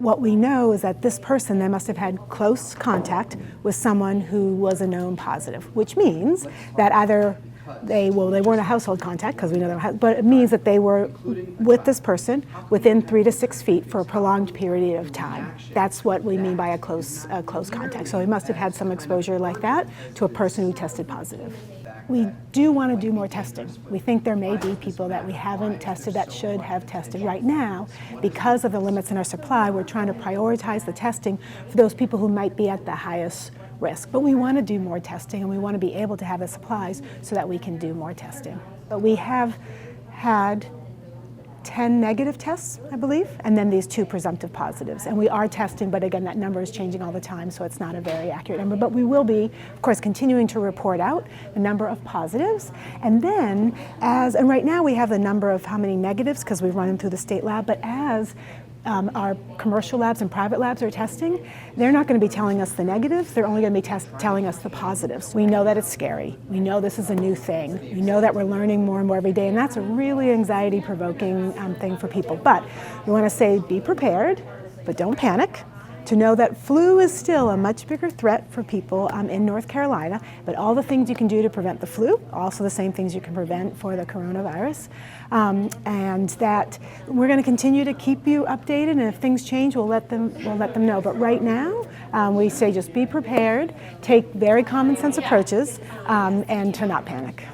what we know is that this person then must have had close contact with someone who was a known positive, which means that either they weren't a household contact because we know that, but it means that they were with this person within 3 to 6 feet for a prolonged period of time. That's what we mean by a close contact. So they must have had some exposure like that to a person who tested positive. We do want to do more testing. We think there may be people that we haven't tested that should have tested. Right now, because of the limits in our supply, we're trying to prioritize the testing for those people who might be at the highest risk. But we want to do more testing, and we want to be able to have the supplies so that we can do more testing. But we have had 10 negative tests, I believe, and then these 2 presumptive positives. And we are testing, but again, that number is changing all the time, so it's not a very accurate number. But we will be, of course, continuing to report out the number of positives. And then, and right now we have the number of how many negatives because we've run them through the state lab, but as our commercial labs and private labs are testing, they're not going to be telling us the negatives, they're only going to be telling us the positives. We know that it's scary. We know this is a new thing. We know that we're learning more and more every day, and that's a really anxiety-provoking thing for people. But we want to say be prepared, but don't panic. To know that flu is still a much bigger threat for people in North Carolina, but all the things you can do to prevent the flu, also the same things you can prevent for the coronavirus, and that we're going to continue to keep you updated, and if things change, we'll let them know. But right now, we say just be prepared, take very common sense approaches, and to not panic.